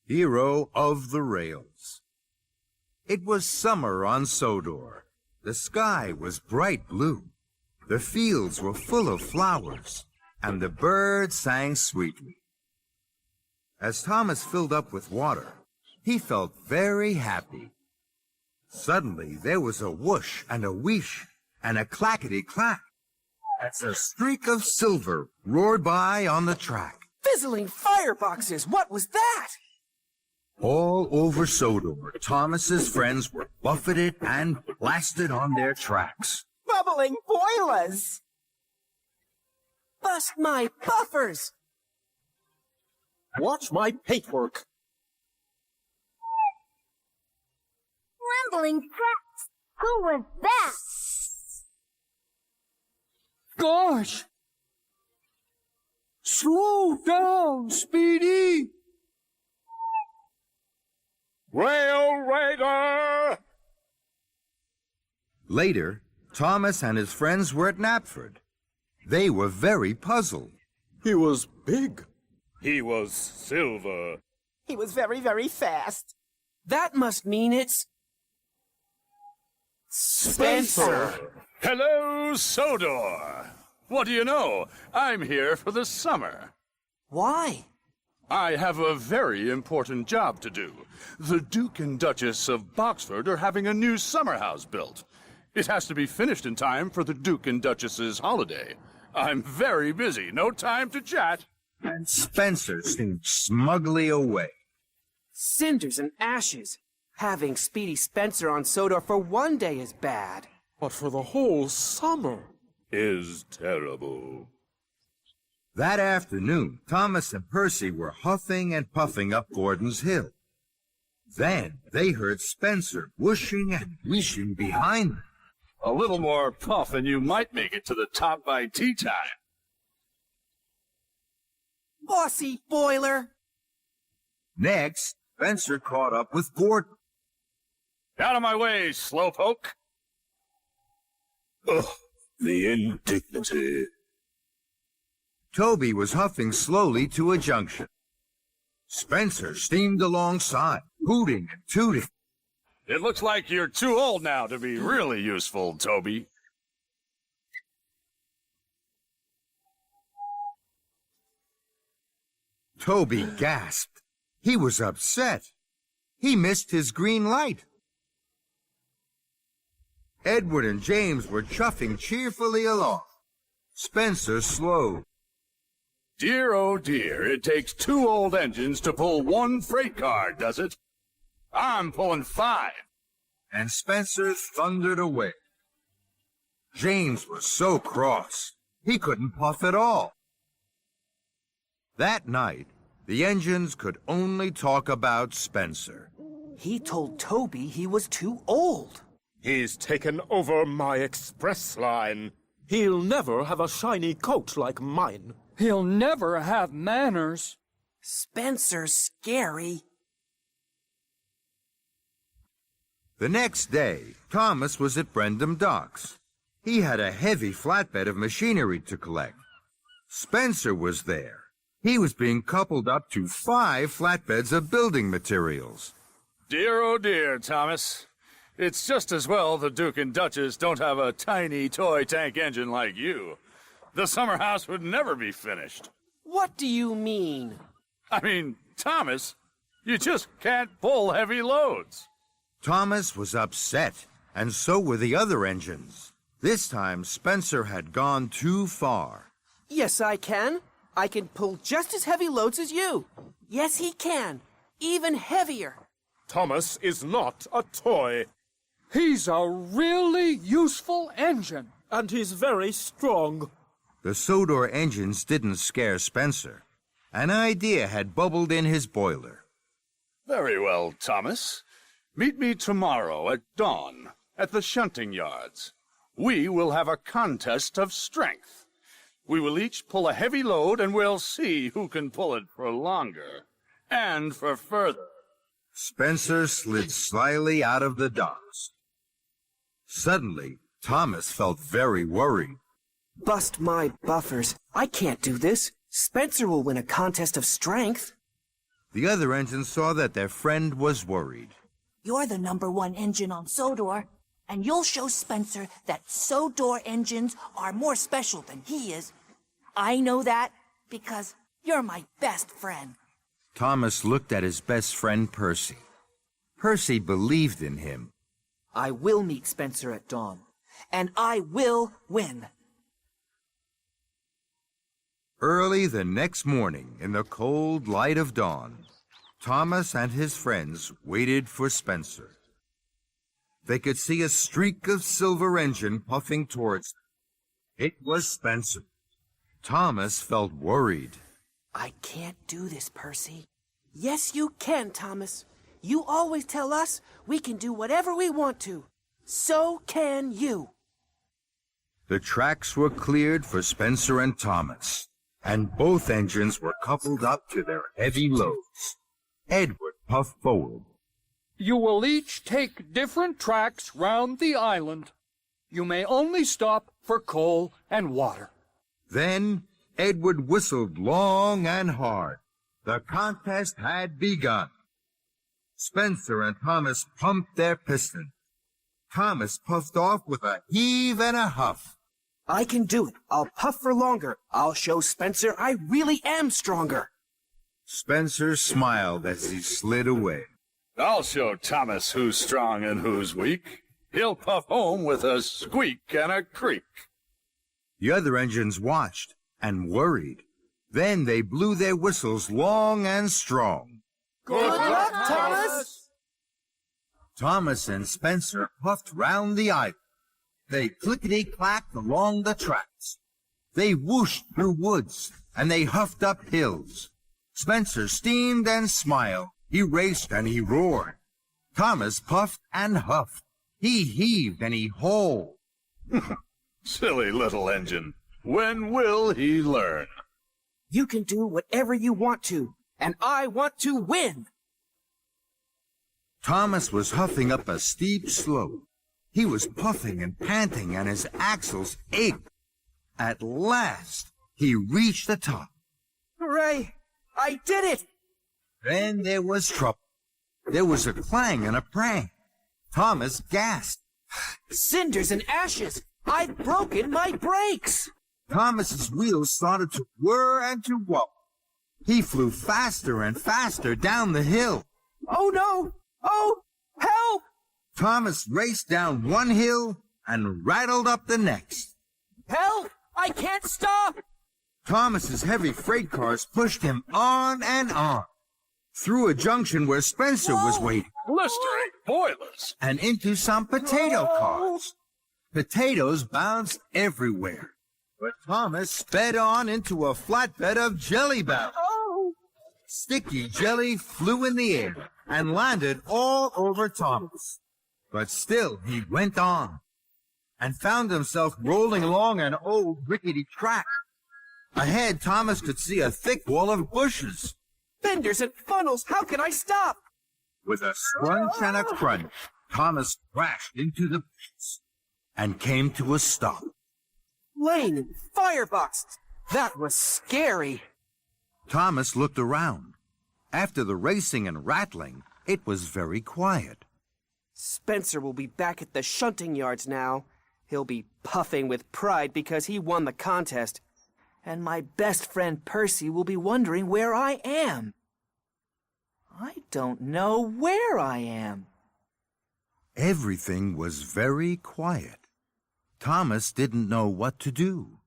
hero of the rails. It was summer on Sodor. The sky was bright blue. The fields were full of flowers, and the birds sang sweetly. As Thomas filled up with water, he felt very happy. Suddenly, there was a whoosh and a wheesh and a clackety-clack as a streak of silver roared by on the track. Fizzling fireboxes! What was that? All over Sodor, Thomas's friends were buffeted and blasted on their tracks. Bubbling boilers! Bust my buffers! Watch my paintwork. Rumbling cracks! Who was that? Gosh! Slow down, Speedy! Rail Raider! Later, Thomas and his friends were at Knapford. They were very puzzled. He was big. He was silver. He was very, very fast. That must mean it's... Spencer! Hello, Sodor. What do you know? I'm here for the summer. Why? I have a very important job to do. The Duke and Duchess of Boxford are having a new summer house built. It has to be finished in time for the Duke and Duchess's holiday. I'm very busy. No time to chat. And Spencer seemed smugly away. Cinders and ashes. Having Speedy Spencer on Sodor for one day is bad. But for the whole summer. Is terrible. That afternoon, Thomas and Percy were huffing and puffing up Gordon's Hill. Then they heard Spencer whooshing and wheeshing behind them. A little more puff and you might make it to the top by tea time. Bossy boiler! Next, Spencer caught up with Gordon. Out of my way, slowpoke. Ugh, the indignity. Toby was huffing slowly to a junction. Spencer steamed alongside, hooting and tooting. It looks like you're too old now to be really useful, Toby. Toby gasped. He was upset. He missed his green light. Edward and James were chuffing cheerfully along. Spencer slowed. Dear, oh dear, it takes 2 old engines to pull 1 freight car, does it? I'm pulling 5. And Spencer thundered away. James was so cross, he couldn't puff at all. That night, the engines could only talk about Spencer. He told Toby he was too old. He's taken over my express line. He'll never have a shiny coat like mine. He'll never have manners. Spencer's scary. The next day, Thomas was at Brendam Docks. He had a heavy flatbed of machinery to collect. Spencer was there. He was being coupled up to 5 flatbeds of building materials. Dear, oh dear, Thomas. It's just as well the Duke and Duchess don't have a tiny toy tank engine like you. The summer house would never be finished. What do you mean? I mean, Thomas, you just can't pull heavy loads. Thomas was upset, and so were the other engines. This time, Spencer had gone too far. Yes, I can. I can pull just as heavy loads as you. Yes, he can. Even heavier. Thomas is not a toy. He's a really useful engine. And he's very strong. The Sodor engines didn't scare Spencer. An idea had bubbled in his boiler. Very well, Thomas. Meet me tomorrow at dawn at the shunting yards. We will have a contest of strength. We will each pull a heavy load and we'll see who can pull it for longer and for further. Spencer slid slyly out of the docks. Suddenly, Thomas felt very worried. Bust my buffers. I can't do this. Spencer will win a contest of strength. The other engines saw that their friend was worried. You're the #1 engine on Sodor, and you'll show Spencer that Sodor engines are more special than he is. I know that because you're my best friend. Thomas looked at his best friend Percy. Percy believed in him. I will meet Spencer at dawn, and I will win. Early the next morning, in the cold light of dawn, Thomas and his friends waited for Spencer. They could see a streak of silver engine puffing towards them. It was Spencer. Thomas felt worried. I can't do this, Percy. Yes, you can, Thomas. You always tell us we can do whatever we want to. So can you. The tracks were cleared for Spencer and Thomas, and both engines were coupled up to their heavy loads. Edward puffed forward. You will each take different tracks round the island. You may only stop for coal and water. Then Edward whistled long and hard. The contest had begun. Spencer and Thomas pumped their pistons. Thomas puffed off with a heave and a huff. I can do it. I'll puff for longer. I'll show Spencer I really am stronger. Spencer smiled as he slid away. I'll show Thomas who's strong and who's weak. He'll puff home with a squeak and a creak. The other engines watched and worried. Then they blew their whistles long and strong. Good luck, Thomas! Thomas and Spencer puffed round the island. They clickety-clacked along the tracks. They whooshed through woods, and they huffed up hills. Spencer steamed and smiled. He raced and he roared. Thomas puffed and huffed. He heaved and he hauled. Silly little engine. When will he learn? You can do whatever you want to, and I want to win! Thomas was huffing up a steep slope. He was puffing and panting, and his axles ached. At last, he reached the top. Hooray! I did it! Then there was trouble. There was a clang and a prang. Thomas gasped. Cinders and ashes! I've broken my brakes! Thomas's wheels started to whir and to wobble. He flew faster and faster down the hill. Oh no! Oh, help! Thomas raced down one hill and rattled up the next. Help! I can't stop! Thomas's heavy freight cars pushed him on and on, through a junction where Spencer was waiting, Blistering boilers. and into some potato cars. Potatoes bounced everywhere, but Thomas sped on into a flatbed of jelly bells. Oh! Sticky jelly flew in the air and landed all over Thomas. But still he went on, and found himself rolling along an old rickety track. Ahead, Thomas could see a thick wall of bushes. Fenders and funnels, how can I stop? With a scrunch and a crunch, Thomas crashed into the bushes and came to a stop. Lane and firebox! That was scary! Thomas looked around. After the racing and rattling, it was very quiet. Spencer will be back at the shunting yards now. He'll be puffing with pride because he won the contest. And my best friend Percy will be wondering where I am. I don't know where I am. Everything was very quiet. Thomas didn't know what to do.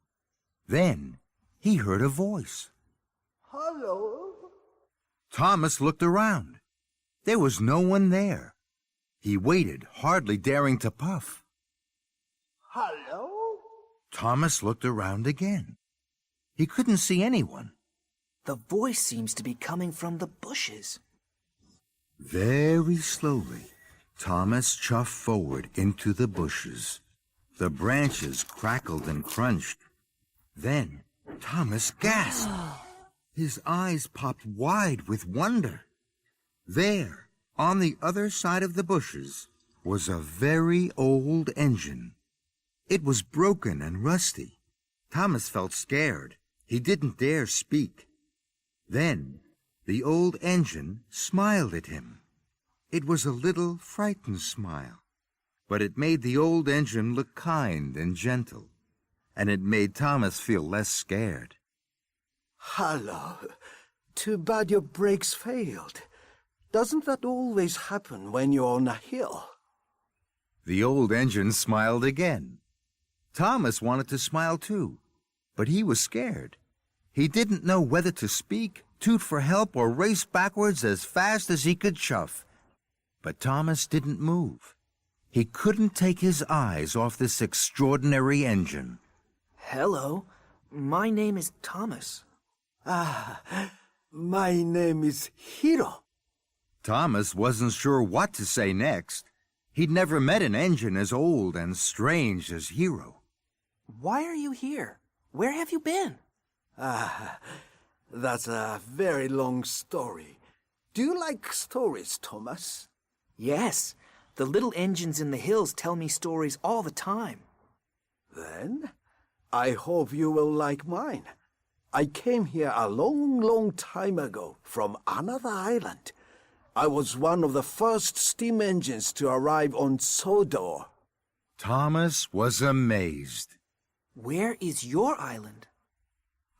Then he heard a voice. Hello? Thomas looked around. There was no one there. He waited, hardly daring to puff. Hello? Thomas looked around again. He couldn't see anyone. The voice seems to be coming from the bushes. Very slowly, Thomas chuffed forward into the bushes. The branches crackled and crunched. Then Thomas gasped. His eyes popped wide with wonder. There, on the other side of the bushes, was a very old engine. It was broken and rusty. Thomas felt scared. He didn't dare speak. Then The old engine smiled at him. It was a little frightened smile, but it made the old engine look kind and gentle, and it made Thomas feel less scared. Hello. Too bad your brakes failed. Doesn't that always happen when you're on a hill? The old engine smiled again. Thomas wanted to smile too, but he was scared. He didn't know whether to speak, toot for help, or race backwards as fast as he could chuff. But Thomas didn't move. He couldn't take his eyes off this extraordinary engine. Hello, my name is Thomas. My name is Hiro. Thomas wasn't sure what to say next. He'd never met an engine as old and strange as Hiro. Why are you here? Where have you been? That's a very long story. Do you like stories, Thomas? Yes, the little engines in the hills tell me stories all the time. Then, I hope you will like mine. I came here a long, long time ago from another island. I was one of the first steam engines to arrive on Sodor. Thomas was amazed. Where is your island?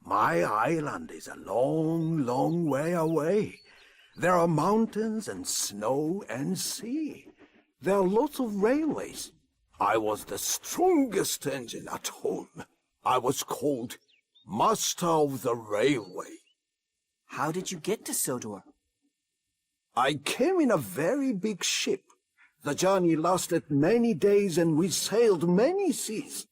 My island is a long, long way away. There are mountains and snow and sea. There are lots of railways. I was the strongest engine at home. I was called Master of the Railway. How did you get to Sodor? I came in a very big ship. The journey lasted many days and we sailed many seas.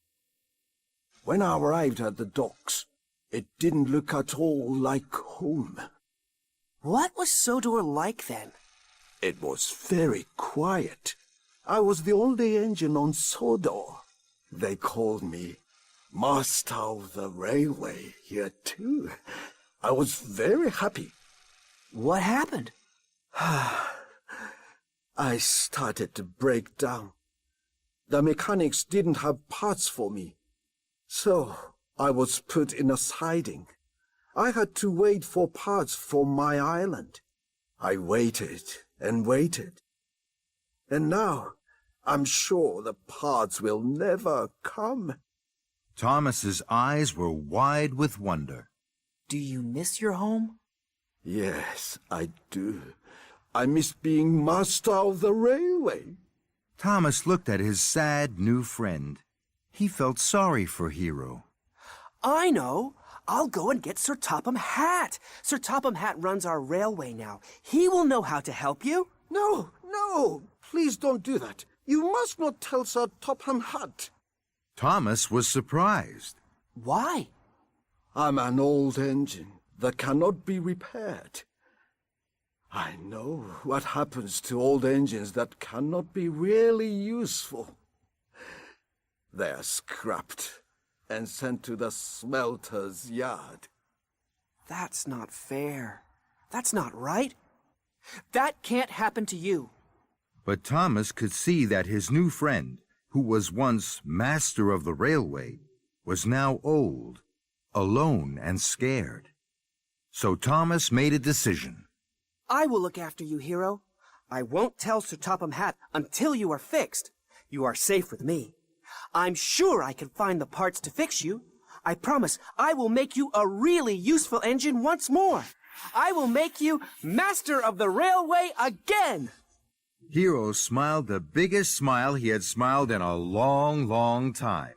When I arrived at the docks, it didn't look at all like home. What was Sodor like then? It was very quiet. I was the only engine on Sodor. They called me Master of the Railway here too. I was very happy. What happened? I started to break down. The mechanics didn't have parts for me. So I was put in a siding. I had to wait for parts for my island. I waited and waited. And now I'm sure the parts will never come. Thomas's eyes were wide with wonder. Do you miss your home? Yes, I do. I miss being master of the railway. Thomas looked at his sad new friend. He felt sorry for Hiro. I know. I'll go and get Sir Topham Hatt. Sir Topham Hatt runs our railway now. He will know how to help you. No, please don't do that. You must not tell Sir Topham Hatt. Thomas was surprised. Why? I'm an old engine that cannot be repaired. I know what happens to old engines that cannot be really useful. They are scrapped and sent to the smelter's yard. That's not fair. That's not right. That can't happen to you. But Thomas could see that his new friend, who was once master of the railway, was now old, alone and scared. So Thomas made a decision. I will look after you, Hiro. I won't tell Sir Topham Hatt until you are fixed. You are safe with me. I'm sure I can find the parts to fix you. I promise I will make you a really useful engine once more. I will make you master of the railway again. Hiro smiled the biggest smile he had smiled in a long, long time.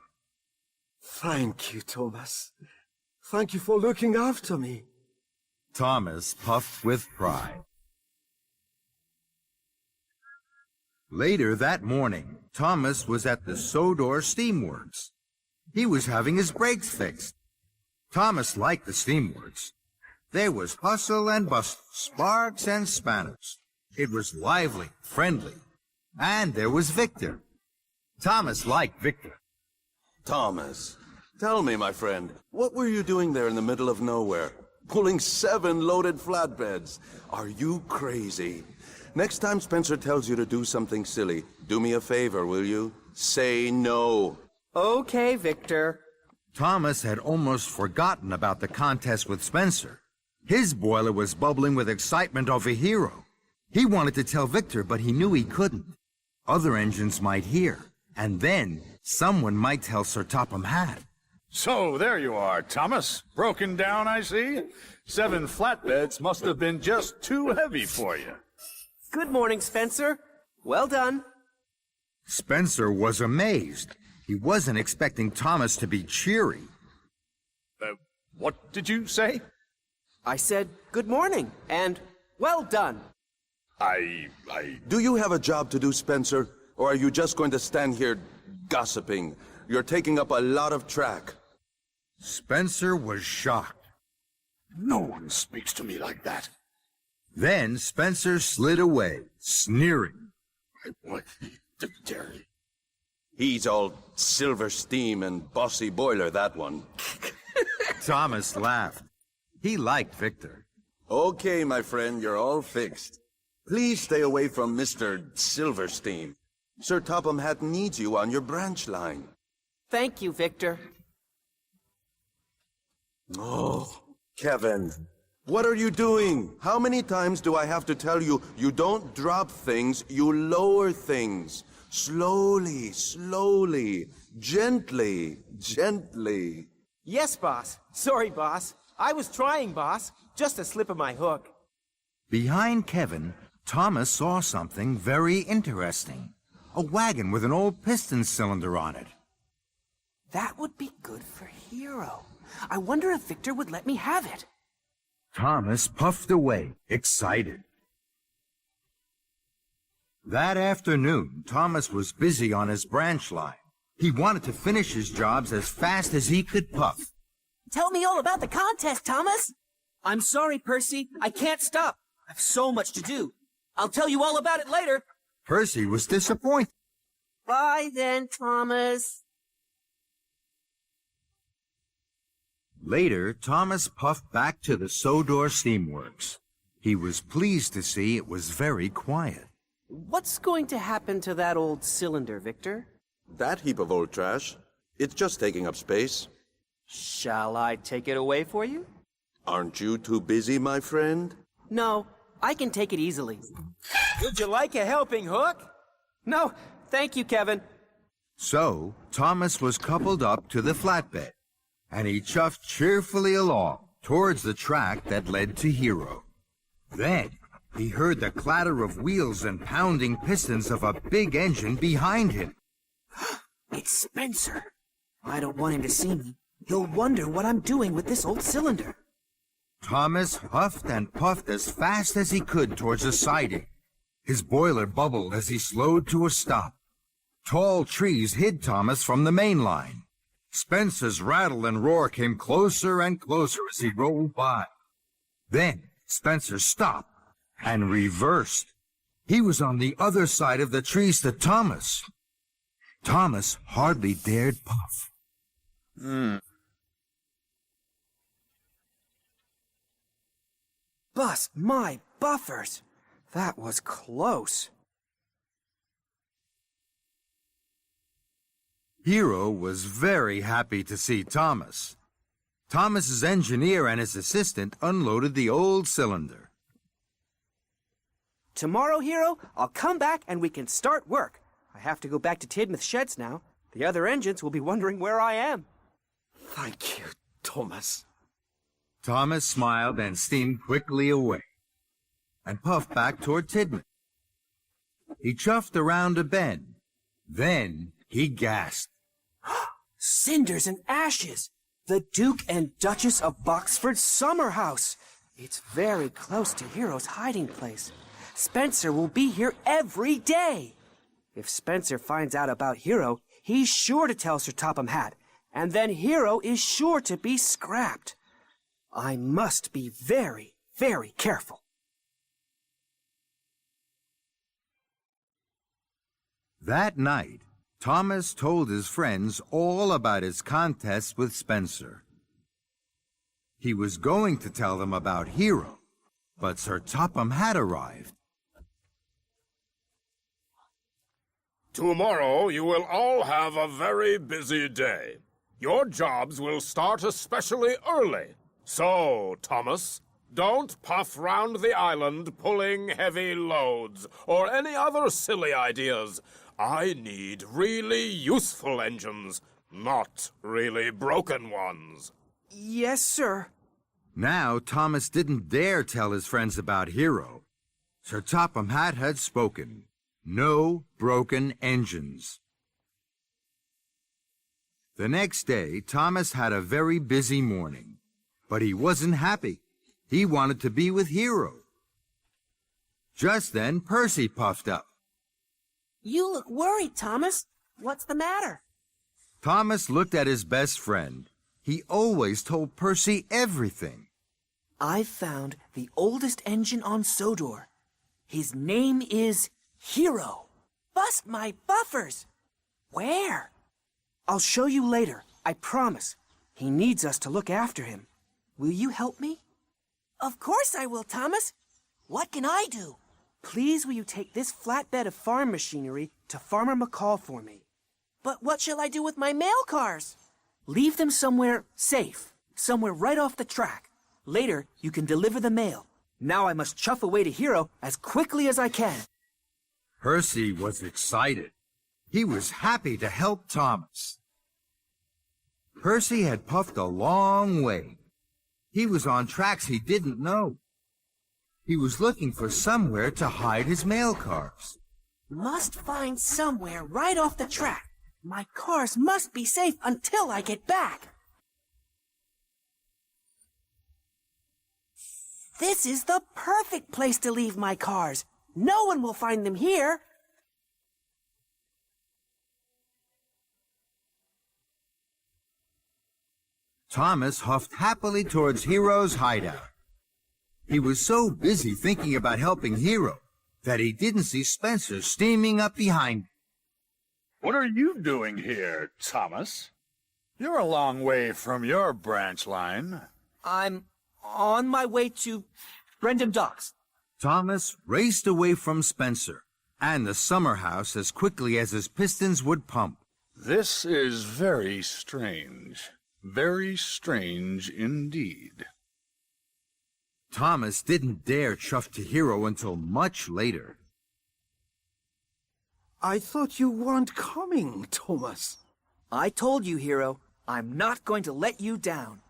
Thank you, Thomas. Thank you for looking after me. Thomas puffed with pride. Later that morning, Thomas was at the Sodor Steamworks. He was having his brakes fixed. Thomas liked the steamworks. There was hustle and bustle, sparks and spanners. It was lively, friendly. And there was Victor. Thomas liked Victor. Thomas, tell me, my friend, what were you doing there in the middle of nowhere? Pulling 7 loaded flatbeds. Are you crazy? Next time Spencer tells you to do something silly, do me a favor, will you? Say no. Okay, Victor. Thomas had almost forgotten about the contest with Spencer. His boiler was bubbling with excitement over Hero. He wanted to tell Victor, but he knew he couldn't. Other engines might hear, and then someone might tell Sir Topham Hatt. So there you are, Thomas. Broken down, I see. 7 flatbeds must have been just too heavy for you. Good morning, Spencer. Well done. Spencer was amazed. He wasn't expecting Thomas to be cheery. What did you say? I said good morning and well done. Do you have a job to do, Spencer? Or are you just going to stand here gossiping? You're taking up a lot of track. Spencer was shocked. No one speaks to me like that. Then Spencer slid away, sneering. What the dare you? He's all silver steam and bossy boiler, that one. Thomas laughed. He liked Victor. Okay, my friend, you're all fixed. Please stay away from Mr. Silverstein. Sir Topham Hatt needs you on your branch line. Thank you, Victor. Oh, Kevin, what are you doing? How many times do I have to tell you, you don't drop things, you lower things. Slowly, slowly, gently, gently. Yes, boss. Sorry, boss. I was trying, boss. Just a slip of my hook. Behind Kevin, Thomas saw something very interesting. A wagon with an old piston cylinder on it. That would be good for Hero. I wonder if Victor would let me have it. Thomas puffed away, excited. That afternoon, Thomas was busy on his branch line. He wanted to finish his jobs as fast as he could puff. Tell me all about the contest, Thomas. I'm sorry, Percy. I can't stop. I've so much to do. I'll tell you all about it later. Percy was disappointed. Bye then, Thomas. Later, Thomas puffed back to the Sodor Steamworks. He was pleased to see it was very quiet. What's going to happen to that old cylinder, Victor? That heap of old trash, it's just taking up space. Shall I take it away for you? Aren't you too busy, my friend? No, I can take it easily. Would you like a helping hook? No, thank you, Kevin. So, Thomas was coupled up to the flatbed, and he chuffed cheerfully along towards the track that led to Hero. Then, he heard the clatter of wheels and pounding pistons of a big engine behind him. It's Spencer. I don't want him to see me. He'll wonder what I'm doing with this old cylinder. Thomas huffed and puffed as fast as he could towards the siding. His boiler bubbled as he slowed to a stop. Tall trees hid Thomas from the main line. Spencer's rattle and roar came closer and closer as he rolled by. Then Spencer stopped and reversed. He was on the other side of the trees to Thomas. Thomas hardly dared puff. Bust my buffers. That was close. Hero was very happy to see Thomas. Thomas's engineer and his assistant unloaded the old cylinder. Tomorrow, Hero, I'll come back and we can start work. I have to go back to Tidmouth Sheds now. The other engines will be wondering where I am. Thank you, Thomas. Thomas smiled and steamed quickly away, and puffed back toward Tidmouth. He chuffed around a bend. Then he gasped. Cinders and ashes! The Duke and Duchess of Boxford's summer house! It's very close to Hero's hiding place. Spencer will be here every day. If Spencer finds out about Hero, he's sure to tell Sir Topham Hatt, and then Hero is sure to be scrapped. I must be very, very careful. That night, Thomas told his friends all about his contest with Spencer. He was going to tell them about Hero, but Sir Topham had arrived. Tomorrow you will all have a very busy day. Your jobs will start especially early. So, Thomas, Don't puff round the island pulling heavy loads or any other silly ideas. I need really useful engines, not really broken ones. Yes, sir. Now Thomas didn't dare tell his friends about Hero. Sir Topham Hatt had spoken. No broken engines. The next day, Thomas had a very busy morning. But he wasn't happy. He wanted to be with Hero. Just then, Percy puffed up. You look worried, Thomas. What's the matter? Thomas looked at his best friend. He always told Percy everything. I've found the oldest engine on Sodor. His name is Hero. Bust my buffers! Where? I'll show you later, I promise. He needs us to look after him. Will you help me? Of course I will, Thomas. What can I do? Please will you take this flatbed of farm machinery to Farmer McCall for me? But what shall I do with my mail cars? Leave them somewhere safe, somewhere right off the track. Later, you can deliver the mail. Now I must chuff away to Hero as quickly as I can. Percy was excited. He was happy to help Thomas. Percy had puffed a long way. He was on tracks he didn't know. He was looking for somewhere to hide his mail cars. Must find somewhere right off the track. My cars must be safe until I get back. This is the perfect place to leave my cars. No one will find them here. Thomas huffed happily towards Hero's hideout. He was so busy thinking about helping Hero that he didn't see Spencer steaming up behind him. What are you doing here, Thomas? You're a long way from your branch line. I'm on my way to Brendam Docks. Thomas raced away from Spencer and the summer house as quickly as his pistons would pump. This is very strange. Very strange indeed. Thomas didn't dare chuff to Hero until much later. I thought you weren't coming, Thomas. I told you, Hero, I'm not going to let you down.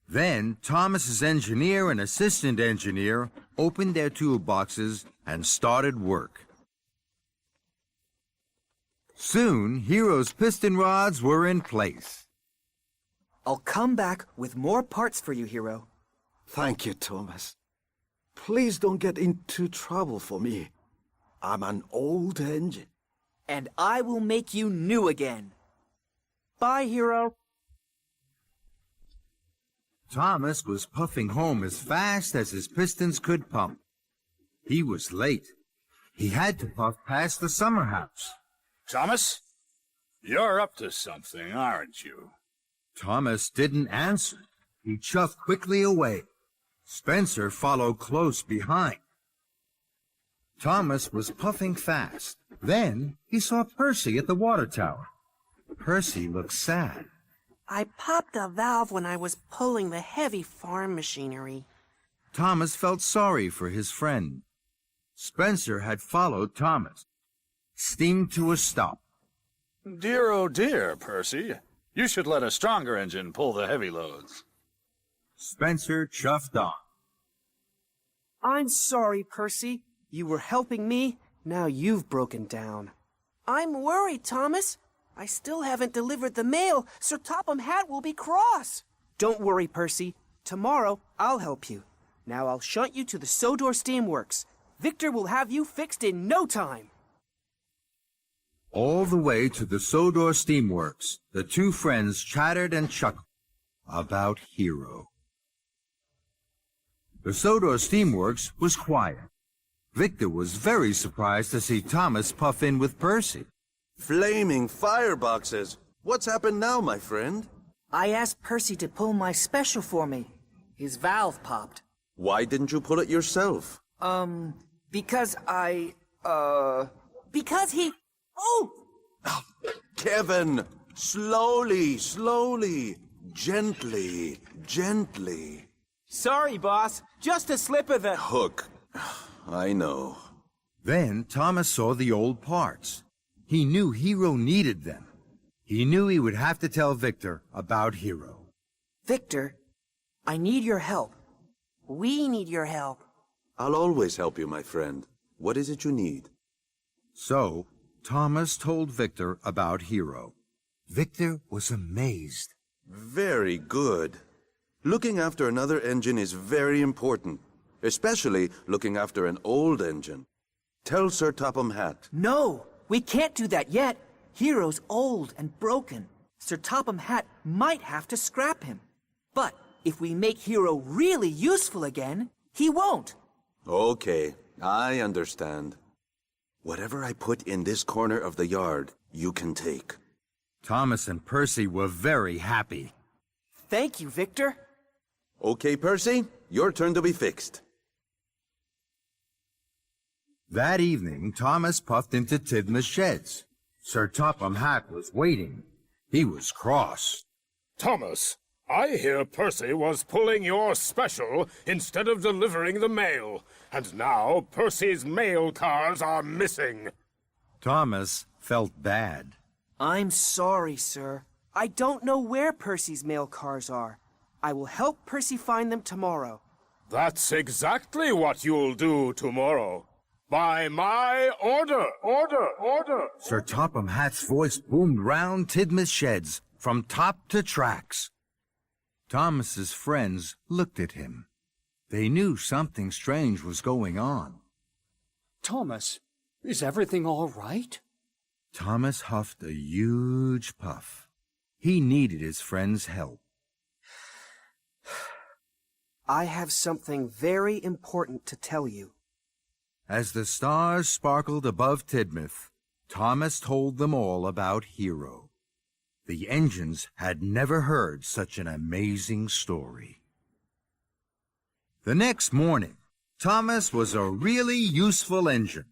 Then Thomas's engineer and assistant engineer opened their toolboxes and started work. Soon, Hero's piston rods were in place. I'll come back with more parts for you, Hero. Thank you, Thomas. Please don't get into trouble for me. I'm an old engine. And I will make you new again. Bye, Hero. Thomas was puffing home as fast as his pistons could pump. He was late. He had to puff past the summer house. Thomas, you're up to something, aren't you? Thomas didn't answer. He chuffed quickly away. Spencer followed close behind. Thomas was puffing fast. Then he saw Percy at the water tower. Percy looked sad. I popped a valve when I was pulling the heavy farm machinery. Thomas felt sorry for his friend. Spencer had followed Thomas, steamed to a stop. Dear, oh dear, Percy. You should let a stronger engine pull the heavy loads. Spencer chuffed on. I'm sorry, Percy. You were helping me. Now you've broken down. I'm worried, Thomas. I still haven't delivered the mail. Sir Topham Hatt will be cross. Don't worry, Percy. Tomorrow, I'll help you. Now I'll shunt you to the Sodor Steamworks. Victor will have you fixed in no time. All the way to the Sodor Steamworks, the two friends chattered and chuckled about Hero. The Sodor Steamworks was quiet. Victor was very surprised to see Thomas puff in with Percy. Flaming fireboxes! What's happened now, my friend? I asked Percy to pull my special for me. His valve popped. Why didn't you pull it yourself? Because Because he... Oh! Kevin! Slowly, slowly. Gently, gently. Sorry, boss. Just a slip of the... Hook. I know. Then Thomas saw the old parts. He knew Hero needed them. He knew he would have to tell Victor about Hero. Victor, I need your help. We need your help. I'll always help you, my friend. What is it you need? So, Thomas told Victor about Hero. Victor was amazed. Very good. Looking after another engine is very important, especially looking after an old engine. Tell Sir Topham Hatt. No, we can't do that yet. Hero's old and broken. Sir Topham Hatt might have to scrap him. But if we make Hero really useful again, he won't. Okay, I understand. Whatever I put in this corner of the yard, you can take. Thomas and Percy were very happy. Thank you, Victor. Okay, Percy, your turn to be fixed. That evening, Thomas puffed into Tidmouth's sheds. Sir Topham Hatt was waiting. He was cross. Thomas, I hear Percy was pulling your special instead of delivering the mail. And now Percy's mail cars are missing. Thomas felt bad. I'm sorry, sir. I don't know where Percy's mail cars are. I will help Percy find them tomorrow. That's exactly what you'll do tomorrow. By my order! Sir Topham Hatt's voice boomed round Tidmouth's sheds, from top to tracks. Thomas's friends looked at him. They knew something strange was going on. Thomas, is everything all right? Thomas huffed a huge puff. He needed his friend's help. I have something very important to tell you. As the stars sparkled above Tidmouth, Thomas told them all about Hero. The engines had never heard such an amazing story. The next morning, Thomas was a really useful engine.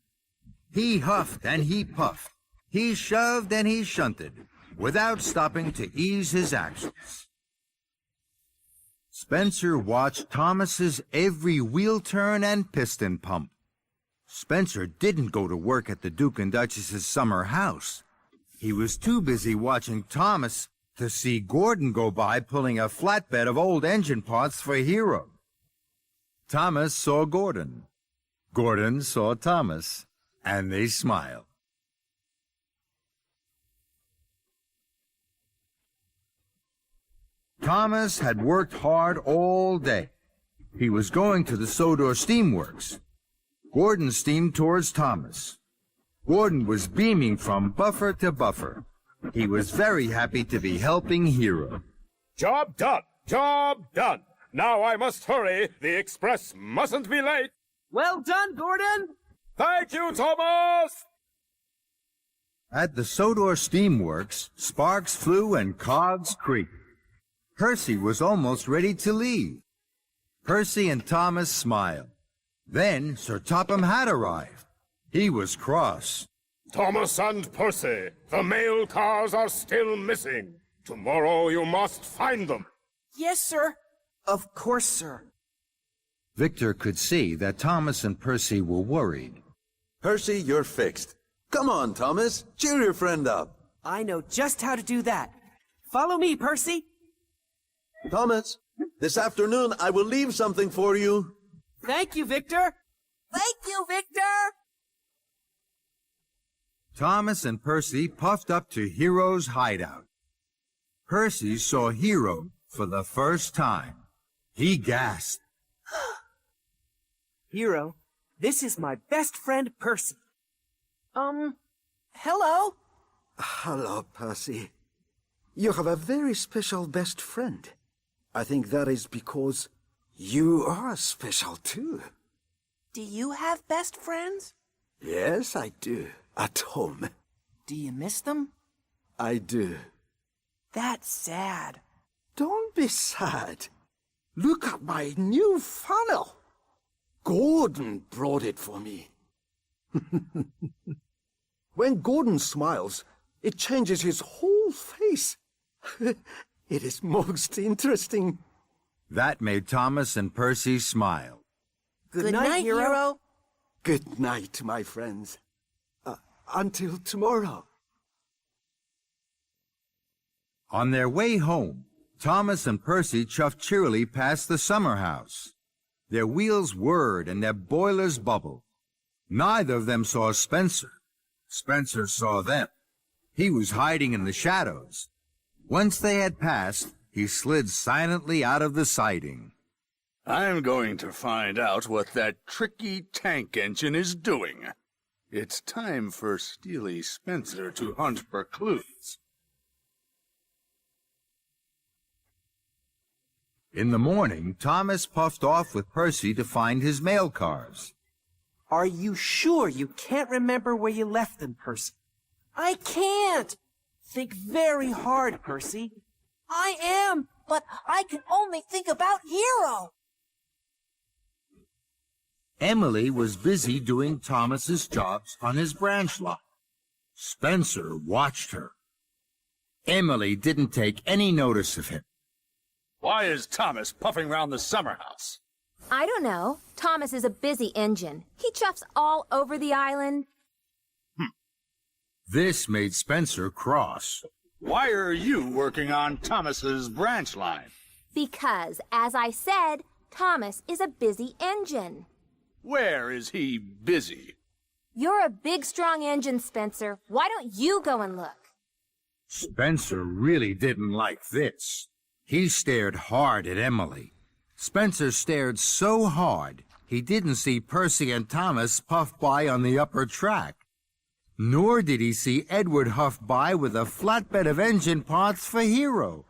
He huffed and he puffed. He shoved and he shunted, without stopping to ease his actions. Spencer watched Thomas's every wheel turn and piston pump. Spencer didn't go to work at the Duke and Duchess's summer house. He was too busy watching Thomas to see Gordon go by pulling a flatbed of old engine parts for Hero. Thomas saw Gordon. Gordon saw Thomas, and they smiled. Thomas had worked hard all day. He was going to the Sodor Steamworks. Gordon steamed towards Thomas. Gordon was beaming from buffer to buffer. He was very happy to be helping Hero. Job done! Job done! Now I must hurry. The express mustn't be late. Well done, Gordon! Thank you, Thomas! At the Sodor Steamworks, sparks flew and cogs creaked. Percy was almost ready to leave. Percy and Thomas smiled. Then Sir Topham Hatt arrived. He was cross. Thomas and Percy, the mail cars are still missing. Tomorrow you must find them. Yes, sir. Of course, sir. Victor could see that Thomas and Percy were worried. Percy, you're fixed. Come on, Thomas. Cheer your friend up. I know just how to do that. Follow me, Percy. Thomas, this afternoon I will leave something for you. Thank you, Victor. Thank you, Victor! Thomas and Percy puffed up to Hero's hideout. Percy saw Hero for the first time. He gasped. Hero, this is my best friend, Percy. Hello? Hello, Percy. You have a very special best friend. I think that is because you are special too. Do you have best friends? Yes, I do. At home. Do you miss them? I do. That's sad. Don't be sad. Look at my new funnel. Gordon brought it for me. When Gordon smiles, it changes his whole face. It is most interesting. That made Thomas and Percy smile. Good night, Hero. Good night, my friends. Until tomorrow. On their way home, Thomas and Percy chuffed cheerily past the summer house. Their wheels whirred and their boilers bubbled. Neither of them saw Spencer. Spencer saw them. He was hiding in the shadows. Once they had passed, he slid silently out of the siding. I'm going to find out what that tricky tank engine is doing. It's time for Steely Spencer to hunt for clues. In the morning, Thomas puffed off with Percy to find his mail cars. Are you sure you can't remember where you left them, Percy? I can't! Think very hard, Percy. I am, but I can only think about Hero. Emily was busy doing Thomas's jobs on his branch line. Spencer watched her. Emily didn't take any notice of him. Why is Thomas puffing round the summer house? I don't know. Thomas is a busy engine. He chuffs all over the island. This made Spencer cross. Why are you working on Thomas's branch line? Because, as I said, Thomas is a busy engine. Where is he busy? You're a big, strong engine, Spencer. Why don't you go and look? Spencer really didn't like this. He stared hard at Emily. Spencer stared so hard, he didn't see Percy and Thomas puff by on the upper track. Nor did he see Edward huff by with a flatbed of engine parts for Hero.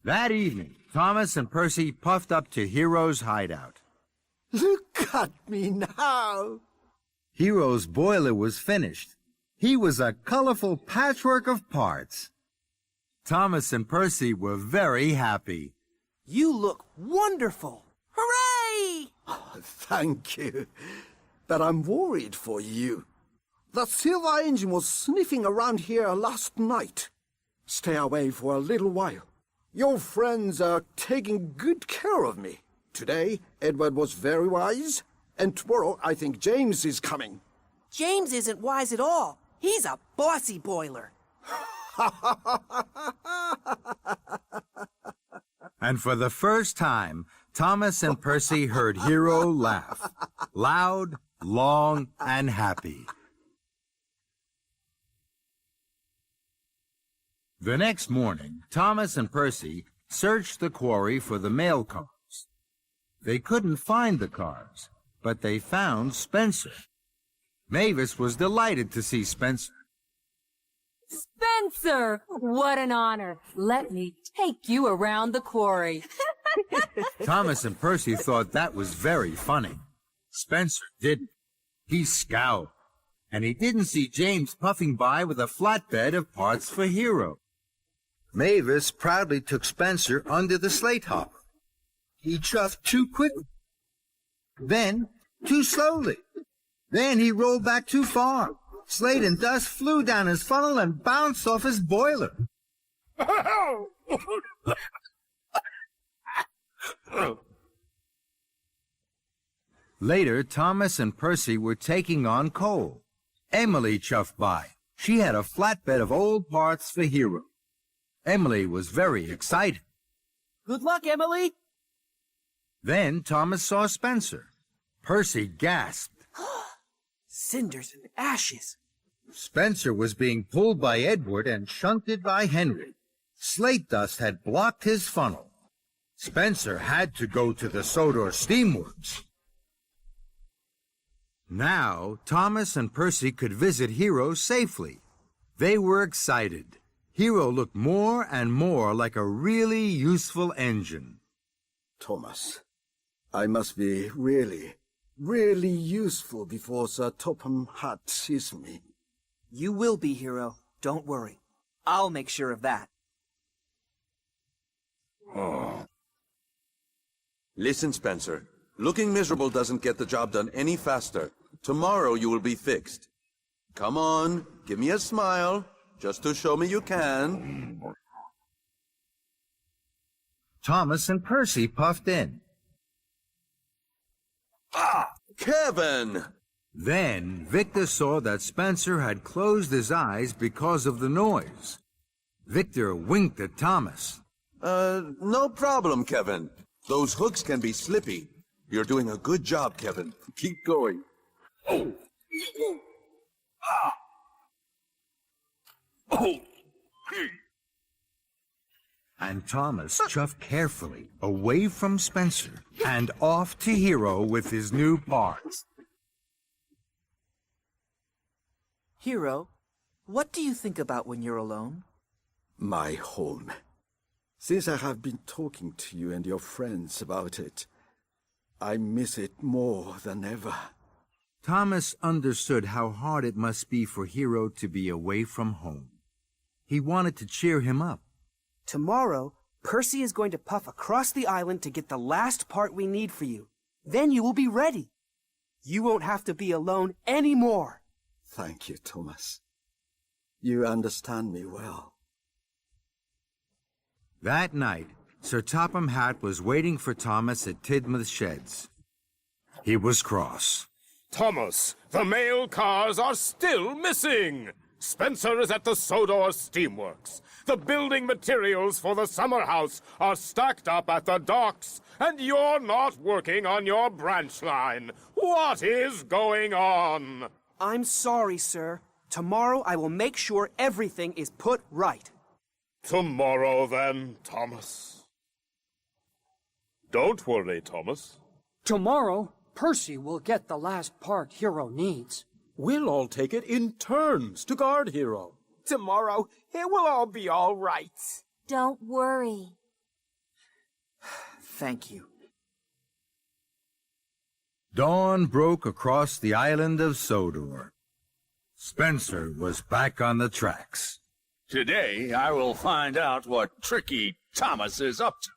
That evening, Thomas and Percy puffed up to Hero's hideout. Look at me now. Hero's boiler was finished. He was a colorful patchwork of parts. Thomas and Percy were very happy. You look wonderful. Hooray! Thank you. But I'm worried for you. That silver engine was sniffing around here last night. Stay away for a little while. Your friends are taking good care of me. Today, Edward was very wise, and tomorrow I think James is coming. James isn't wise at all. He's a bossy boiler. And for the first time, Thomas and Percy heard Hero laugh. Loud, long, and happy. The next morning, Thomas and Percy searched the quarry for the mail cars. They couldn't find the cars, but they found Spencer. Mavis was delighted to see Spencer. Spencer! What an honor. Let me take you around the quarry. Thomas and Percy thought that was very funny. Spencer didn't. He scowled, and he didn't see James puffing by with a flatbed of parts for Hero. Mavis proudly took Spencer under the slate hopper. He chuffed too quickly, then too slowly. Then he rolled back too far. Slate and dust flew down his funnel and bounced off his boiler. Later, Thomas and Percy were taking on coal. Emily chuffed by. She had a flatbed of old parts for Hero. Emily was very excited. Good luck, Emily. Then Thomas saw Spencer. Percy gasped. Cinders and ashes. Spencer was being pulled by Edward and shunted by Henry. Slate dust had blocked his funnel. Spencer had to go to the Sodor Steamworks. Now, Thomas and Percy could visit Hero safely. They were excited. Hero looked more and more like a really useful engine. Thomas, I must be really useful before Sir Topham Hatt sees me. You will be, Hero. Don't worry. I'll make sure of that. Listen, Spencer. Looking miserable doesn't get the job done any faster. Tomorrow you will be fixed. Come on, give me a smile, just to show me you can. Thomas and Percy puffed up to Hero's hideout. They couldn't find the cars, but they found Spencer. Percy gasped. Thomas and Percy puffed in. Ah, Kevin! Then Victor saw that Spencer had closed his eyes because of the noise. Victor winked at Thomas. No problem, Kevin. Those hooks can be slippy. You're doing a good job, Kevin. Keep going. Oh. Ah. Oh. And Thomas chuffed carefully away from Spencer and off to Hero with his new parts. Hero, what do you think about when you're alone? My home. Since I have been talking to you and your friends about it, I miss it more than ever. Thomas understood how hard it must be for Hero to be away from home. He wanted to cheer him up. Tomorrow, Percy is going to puff across the island to get the last part we need for you. Then you will be ready. You won't have to be alone anymore. Thank you, Thomas. You understand me well. That night, Sir Topham Hatt was waiting for Thomas at Tidmouth Sheds. He was cross. Thomas, the mail cars are still missing! Spencer is at the Sodor Steamworks. The building materials for the summer house are stacked up at the docks, and you're not working on your branch line. What is going on? I'm sorry, sir. Tomorrow I will make sure everything is put right. Tomorrow, then, Thomas. Don't worry, Thomas. Tomorrow, Percy will get the last part Hero needs. We'll all take it in turns to guard Hero. Tomorrow, it will all be all right. Don't worry. Thank you. Dawn broke across the island of Sodor. Spencer was back on the tracks. Today, I will find out what Tricky Thomas is up to.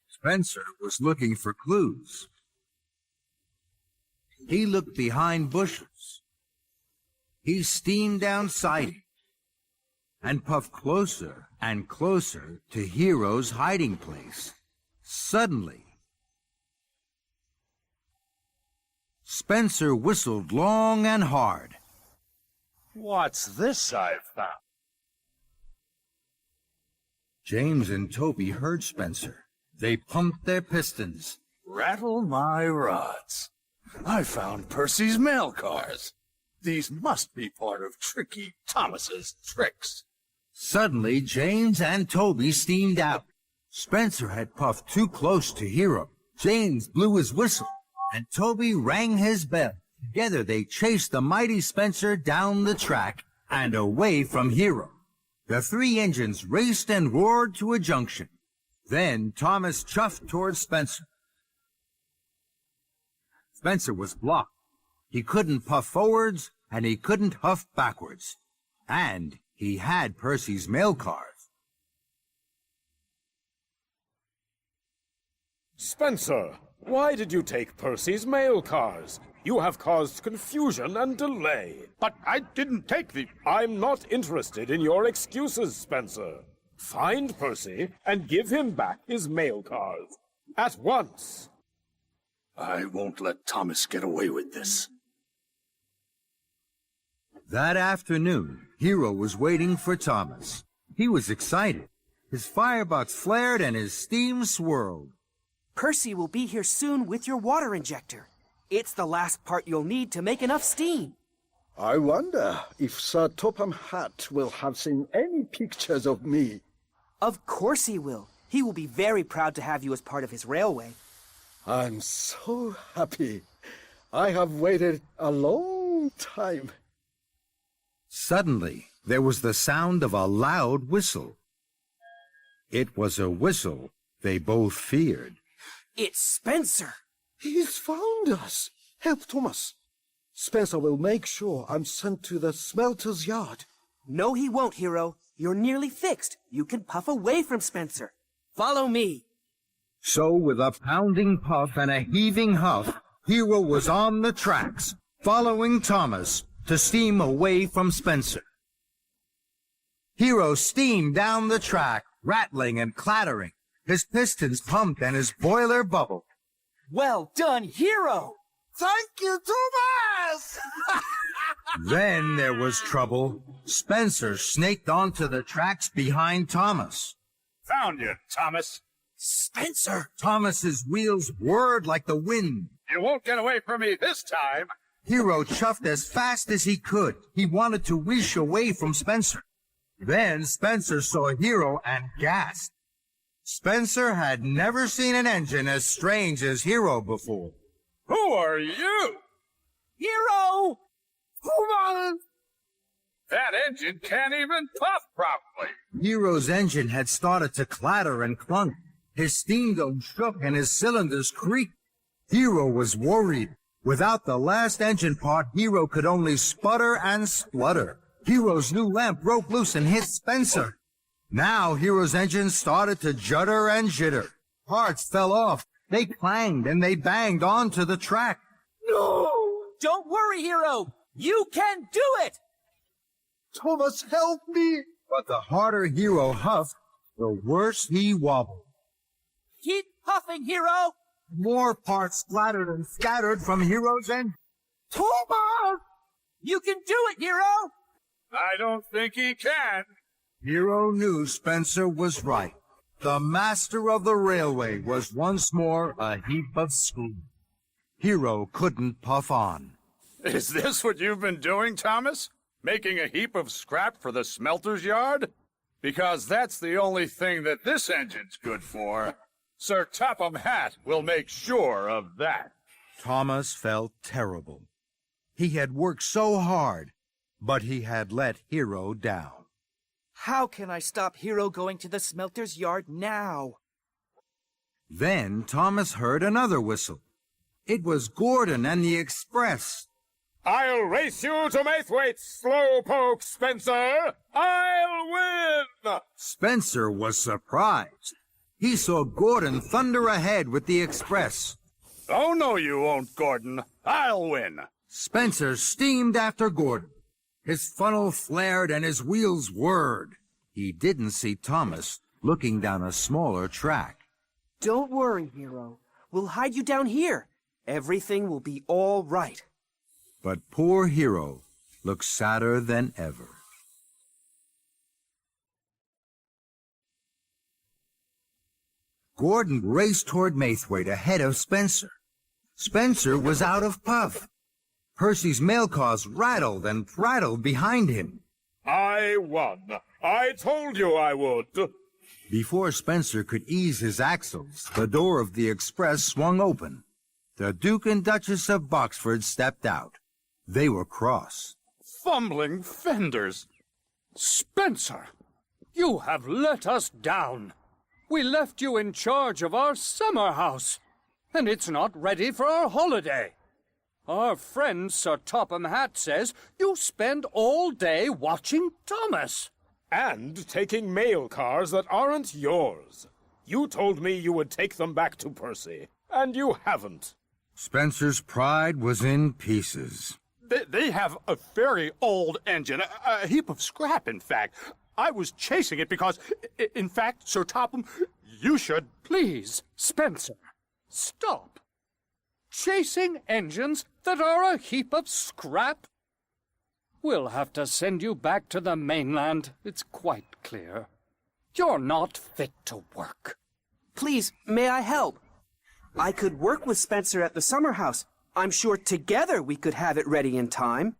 Spencer was looking for clues. He looked behind bushes. He steamed down siding and puffed closer and closer to Hero's hiding place. Suddenly, Spencer whistled long and hard. What's this I've found? James and Toby heard Spencer. They pumped their pistons. Rattle my rods. I found Percy's mail cars. These must be part of Tricky Thomas's tricks. Suddenly, James and Toby steamed out. Spencer had puffed too close to Hero. James blew his whistle, and Toby rang his bell. Together they chased the mighty Spencer down the track and away from Hero. The three engines raced and roared to a junction. Then Thomas chuffed towards Spencer. Spencer was blocked. He couldn't puff forwards, and he couldn't huff backwards. And he had Percy's mail cars. Spencer, why did you take Percy's mail cars? You have caused confusion and delay. But I didn't take the... I'm not interested in your excuses, Spencer. Find Percy and give him back his mail cars. At once. I won't let Thomas get away with this. That afternoon, Hero was waiting for Thomas. He was excited. His firebox flared and his steam swirled. Percy will be here soon with your water injector. It's the last part you'll need to make enough steam. I wonder if Sir Topham Hatt will have seen any pictures of me. Of course he will. He will be very proud to have you as part of his railway. I'm so happy. I have waited a long time. Suddenly, there was the sound of a loud whistle. It was a whistle they both feared. It's Spencer! He's found us! Help Thomas! Spencer will make sure I'm sent to the smelter's yard. No, he won't, Hero. You're nearly fixed. You can puff away from Spencer. Follow me. So, with a pounding puff and a heaving huff, Hero was on the tracks, following Thomas to steam away from Spencer. Hero steamed down the track, rattling and clattering. His pistons pumped and his boiler bubbled. Well done, Hero! Thank you, Thomas! Then there was trouble. Spencer snaked onto the tracks behind Thomas. Found you, Thomas. Spencer! Thomas's wheels whirred like the wind. You won't get away from me this time. Hero chuffed as fast as he could. He wanted to whoosh away from Spencer. Then Spencer saw Hero and gasped. Spencer had never seen an engine as strange as Hero before. Who are you? Hero! That engine can't even puff properly. Hero's engine had started to clatter and clunk. His steam dome shook and his cylinders creaked. Hero was worried. Without the last engine part, Hero could only sputter and splutter. Hero's new lamp broke loose and hit Spencer. Now Hero's engine started to judder and jitter. Parts fell off. They clanged and they banged onto the track. No! Don't worry, Hero! You can do it! Thomas, help me! But the harder Hero huffed, the worse he wobbled. Keep puffing, Hero! More parts splattered and scattered from Hero's engine. Thomas! You can do it, Hero! I don't think he can. Hero knew Spencer was right. The master of the railway was once more a heap of screw. Hero couldn't puff on. Is this what you've been doing, Thomas? Making a heap of scrap for the smelter's yard? Because that's the only thing that this engine's good for. Sir Topham Hatt will make sure of that. Thomas felt terrible. He had worked so hard, but he had let Hero down. How can I stop Hero going to the smelter's yard now? Then Thomas heard another whistle. It was Gordon and the Express. I'll race you to Maithwaite, slowpoke Spencer! I'll win! Spencer was surprised. He saw Gordon thunder ahead with the Express. Oh, no, you won't, Gordon. I'll win. Spencer steamed after Gordon. His funnel flared and his wheels whirred. He didn't see Thomas looking down a smaller track. Don't worry, Hero. We'll hide you down here. Everything will be all right. But poor Hero looked sadder than ever. Gordon raced toward Maithwaite ahead of Spencer. Spencer was out of puff. Percy's mail cars rattled and prattled behind him. I won. I told you I would. Before Spencer could ease his axles, the door of the Express swung open. The Duke and Duchess of Boxford stepped out. They were cross. Fumbling fenders. Spencer, you have let us down. We left you in charge of our summer house, and it's not ready for our holiday. Our friend Sir Topham Hatt says you spend all day watching Thomas. And taking mail cars that aren't yours. You told me you would take them back to Percy, and you haven't. Spencer's pride was in pieces. They have a very old engine, a heap of scrap, in fact. I was chasing it because, in fact, Sir Topham, you should... Please, Spencer, stop. Chasing engines that are a heap of scrap? We'll have to send you back to the mainland, it's quite clear. You're not fit to work. Please, may I help? I could work with Spencer at the summer house. I'm sure together we could have it ready in time.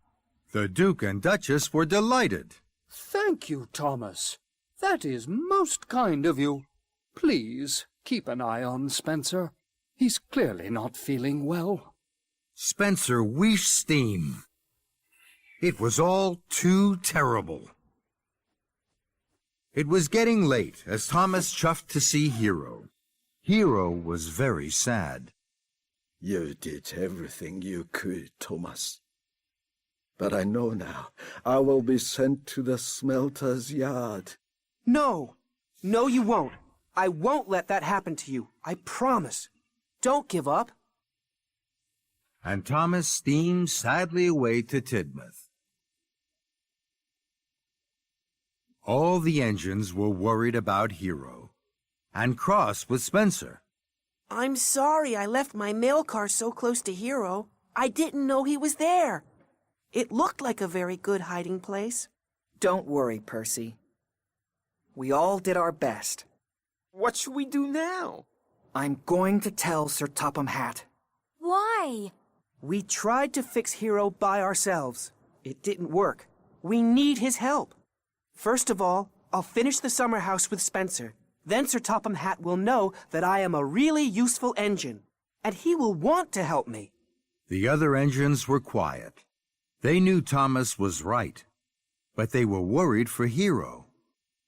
The Duke and Duchess were delighted. Thank you, Thomas. That is most kind of you. Please, keep an eye on Spencer. He's clearly not feeling well. Spencer wheeshed steam. It was all too terrible. It was getting late as Thomas chuffed to see Hero. Hero was very sad. You did everything you could, Thomas. But I know now I will be sent to the smelter's yard. No. No, you won't. I won't let that happen to you. I promise. Don't give up. And Thomas steamed sadly away to Tidmouth. All the engines were worried about Hero, and cross with Spencer. I'm sorry I left my mail car so close to Hero. I didn't know he was there. It looked like a very good hiding place. Don't worry, Percy. We all did our best. What should we do now? I'm going to tell Sir Topham Hatt. Why? We tried to fix Hero by ourselves. It didn't work. We need his help. First of all, I'll finish the summer house with Spencer. Then Sir Topham Hatt will know that I am a really useful engine, and he will want to help me. The other engines were quiet. They knew Thomas was right, but they were worried for Hero.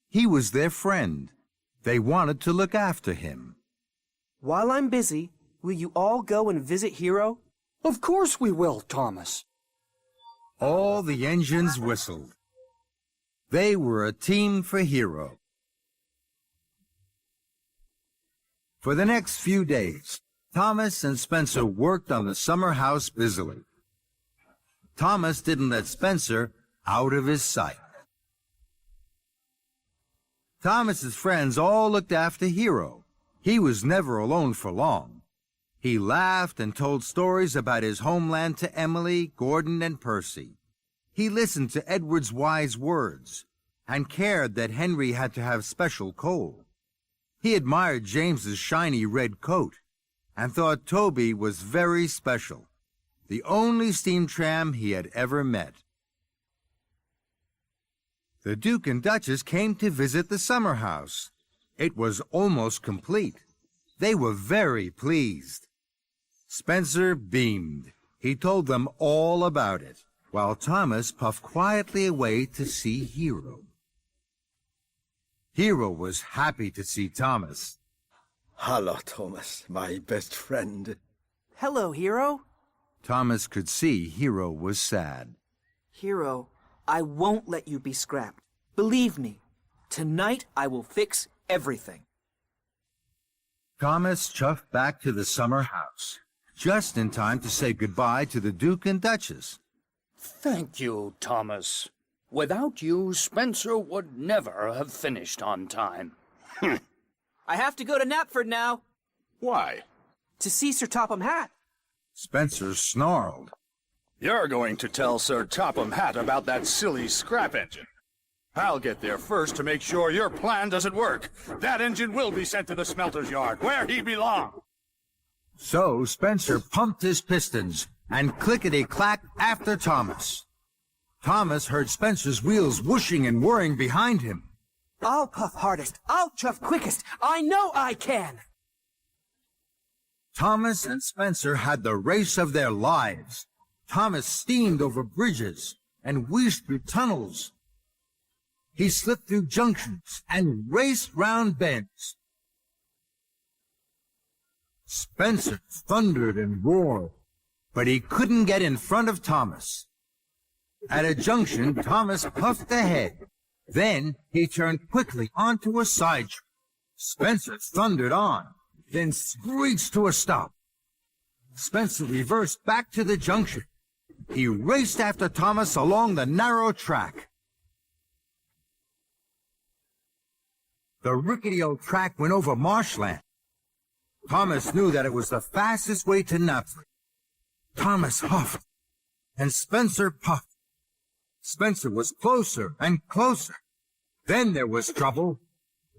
He was their friend. They wanted to look after him. While I'm busy, will you all go and visit Hero? Of course we will, Thomas. All the engines whistled. They were a team for Hero. For the next few days, Thomas and Spencer worked on the summer house busily. Thomas didn't let Spencer out of his sight. Thomas's friends all looked after Hero. He was never alone for long. He laughed and told stories about his homeland to Emily, Gordon, and Percy. He listened to Edward's wise words and cared that Henry had to have special coal. He admired James's shiny red coat and thought Toby was very special, the only steam tram he had ever met. The Duke and Duchess came to visit the summer house. It was almost complete. They were very pleased. Spencer beamed. He told them all about it, while Thomas puffed quietly away to see Hero. Hero was happy to see Thomas. Hello, Thomas, my best friend. Hello, Hero. Thomas could see Hero was sad. Hero, I won't let you be scrapped. Believe me, tonight I will fix everything. Thomas chuffed back to the summer house, just in time to say goodbye to the Duke and Duchess. Thank you, Thomas. Without you, Spencer would never have finished on time. I have to go to Knapford now. Why? To see Sir Topham Hatt. Spencer snarled. You're going to tell Sir Topham Hatt about that silly scrap engine. I'll get there first to make sure your plan doesn't work. That engine will be sent to the smelter's yard, where he belongs. So Spencer pumped his pistons and clickety-clack after Thomas. Thomas heard Spencer's wheels whooshing and whirring behind him. I'll puff hardest. I'll chuff quickest. I know I can. Thomas and Spencer had the race of their lives. Thomas steamed over bridges and whizzed through tunnels. He slipped through junctions and raced round bends. Spencer thundered and roared, but he couldn't get in front of Thomas. At a junction, Thomas puffed ahead. Then he turned quickly onto a side track. Spencer thundered on, then screeched to a stop. Spencer reversed back to the junction. He raced after Thomas along the narrow track. The rickety old track went over marshland. Thomas knew that it was the fastest way to Knapford. Thomas huffed, and Spencer puffed. Spencer was closer and closer. Then there was trouble.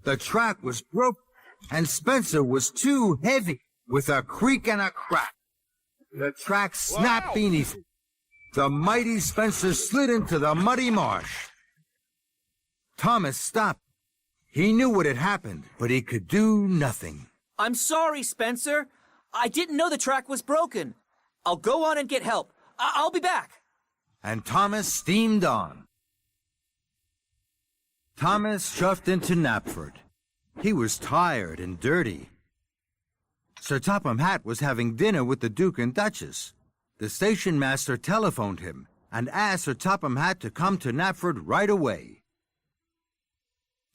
The track was broken, and Spencer was too heavy. With a creak and a crack, the track snapped beneath him. The mighty Spencer slid into the muddy marsh. Thomas stopped. He knew what had happened, but he could do nothing. I'm sorry, Spencer. I didn't know the track was broken. I'll go on and get help. I'll be back. And Thomas steamed on. Thomas shoved into Knapford. He was tired and dirty. Sir Topham Hatt was having dinner with the Duke and Duchess. The station master telephoned him and asked Sir Topham Hatt to come to Knapford right away.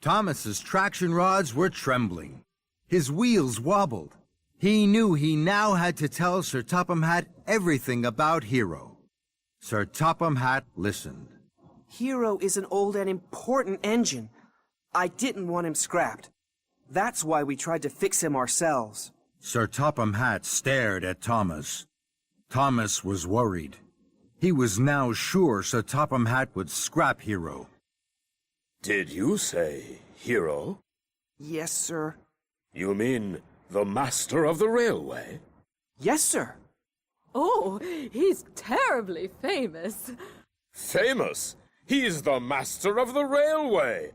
Thomas's traction rods were trembling. His wheels wobbled. He knew he now had to tell Sir Topham Hatt everything about Hero. Sir Topham Hatt listened. Hero is an old and important engine. I didn't want him scrapped. That's why we tried to fix him ourselves. Sir Topham Hatt stared at Thomas. Thomas was worried. He was now sure Sir Topham Hatt would scrap Hero. Did you say hero? Yes, sir. You mean the master of the railway? Yes, sir. Oh, he's terribly famous. Famous? He's the master of the railway.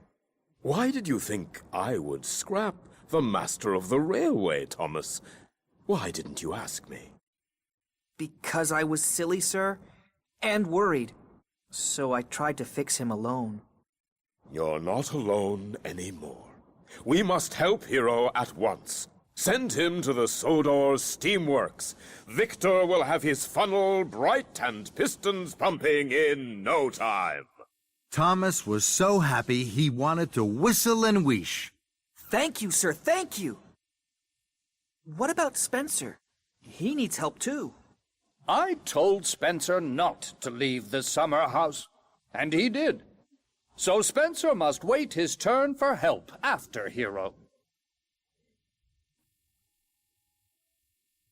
Why did you think I would scrap the master of the railway, Thomas? Why didn't you ask me? Because I was silly, sir, and worried. So I tried to fix him alone. You're not alone anymore. We must help Hero at once. Send him to the Sodor Steamworks. Victor will have his funnel bright and pistons pumping in no time. Thomas was so happy he wanted to whistle and wheesh. Thank you, sir, thank you. What about Spencer? He needs help too. I told Spencer not to leave the summer house, and he did. So Spencer must wait his turn for help after Hero.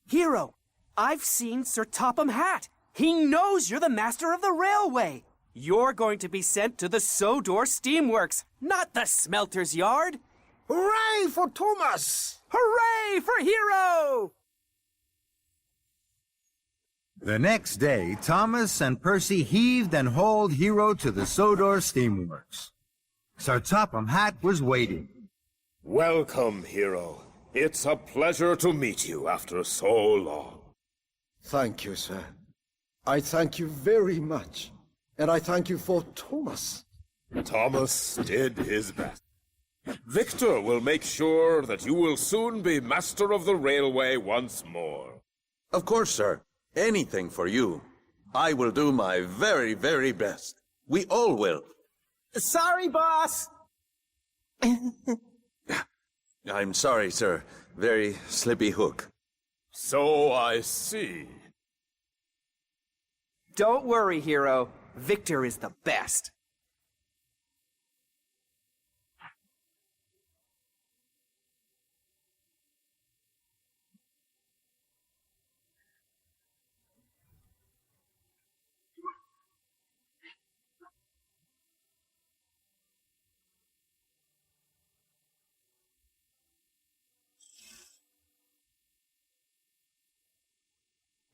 Hero, I've seen Sir Topham Hatt. He knows you're the master of the railway. You're going to be sent to the Sodor Steamworks, not the smelter's yard. Hooray for Thomas! Hooray for Hero! The next day, Thomas and Percy heaved and hauled Hero to the Sodor Steamworks. Sir Topham Hatt was waiting. Welcome, Hero. It's a pleasure to meet you after so long. Thank you, sir. I thank you very much. And I thank you for Thomas. Thomas did his best. Victor will make sure that you will soon be master of the railway once more. Of course, sir. Anything for you. I will do my very, very best. We all will. Sorry, boss. I'm sorry, sir. Very slippy hook. So I see. Don't worry, Hero. Victor is the best.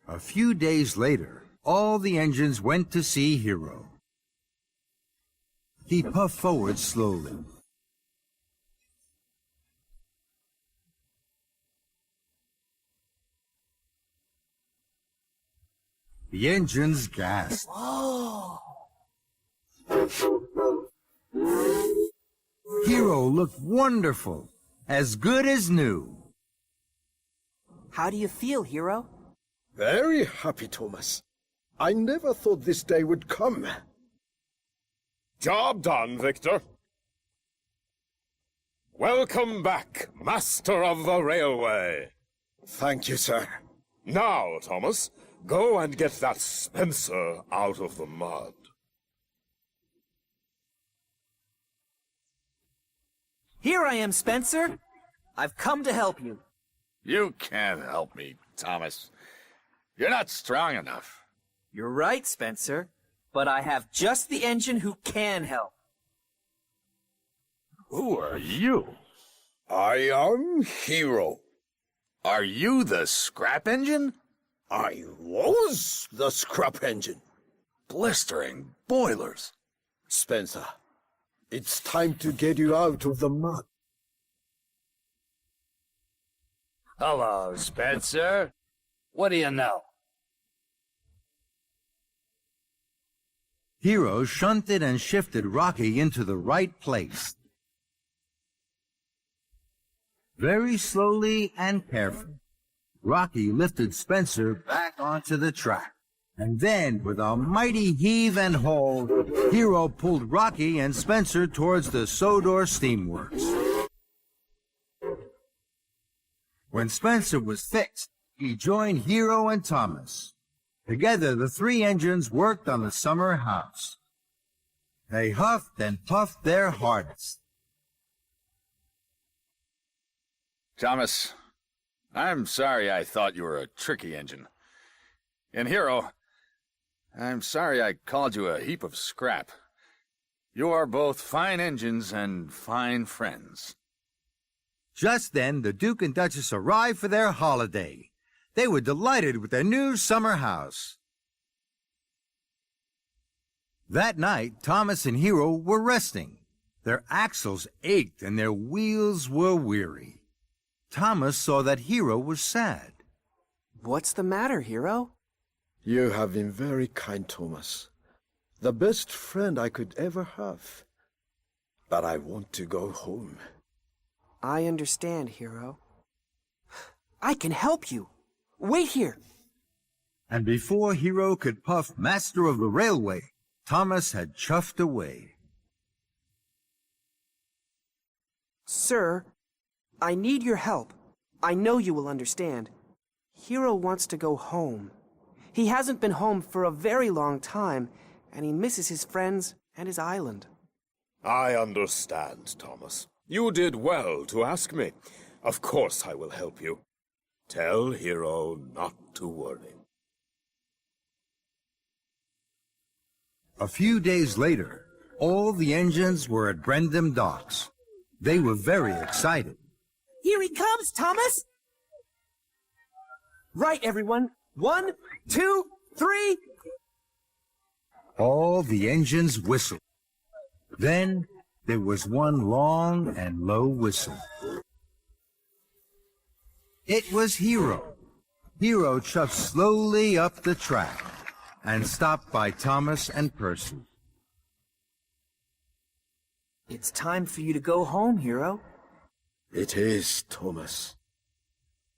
A few days later, all the engines went to see Hero. He puffed forward slowly. The engines gasped. Hero looked wonderful, as good as new. How do you feel, Hero? Very happy, Thomas. I never thought this day would come. Job done, Victor. Welcome back, Master of the Railway. Thank you, sir. Now, Thomas, go and get that Spencer out of the mud. Here I am, Spencer. I've come to help you. You can't help me, Thomas. You're not strong enough. You're right, Spencer. But I have just the engine who can help. Who are you? I am Hero. Are you the scrap engine? I was the scrap engine. Blistering boilers. Spencer, it's time to get you out of the mud. Hello, Spencer. What do you know? Hero shunted and shifted Rocky into the right place. Very slowly and carefully, Rocky lifted Spencer back onto the track. And then, with a mighty heave and haul, Hero pulled Rocky and Spencer towards the Sodor Steamworks. When Spencer was fixed, he joined Hero and Thomas. Together, the three engines worked on the summer house. They huffed and puffed their hardest. Thomas, I'm sorry I thought you were a tricky engine. And Hero, I'm sorry I called you a heap of scrap. You are both fine engines and fine friends. Just then, the Duke and Duchess arrived for their holiday. They were delighted with their new summer house. That night, Thomas and Hero were resting. Their axles ached and their wheels were weary. Thomas saw that Hero was sad. What's the matter, Hero? You have been very kind, Thomas. The best friend I could ever have. But I want to go home. I understand, Hero. I can help you. Wait here. And before Hero could puff master of the railway, Thomas had chuffed away. Sir, I need your help. I know you will understand. Hero wants to go home. He hasn't been home for a very long time, and he misses his friends and his island. I understand, Thomas. You did well to ask me. Of course I will help you. Tell Hero not to worry. A few days later, all the engines were at Brendam Docks. They were very excited. Here he comes, Thomas! Right, everyone. 1, 2, 3. All the engines whistled. Then there was one long and low whistle. It was Hero. Hero chuffed slowly up the track and stopped by Thomas and Percy. It's time for you to go home, Hero. It is, Thomas.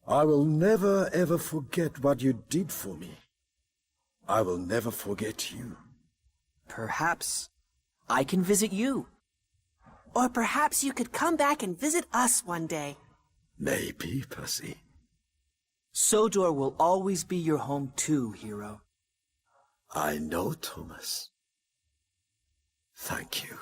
I will never ever forget what you did for me. I will never forget you. Perhaps I can visit you. Or perhaps you could come back and visit us one day. Maybe, Percy. Sodor will always be your home too, Hero. I know, Thomas. Thank you.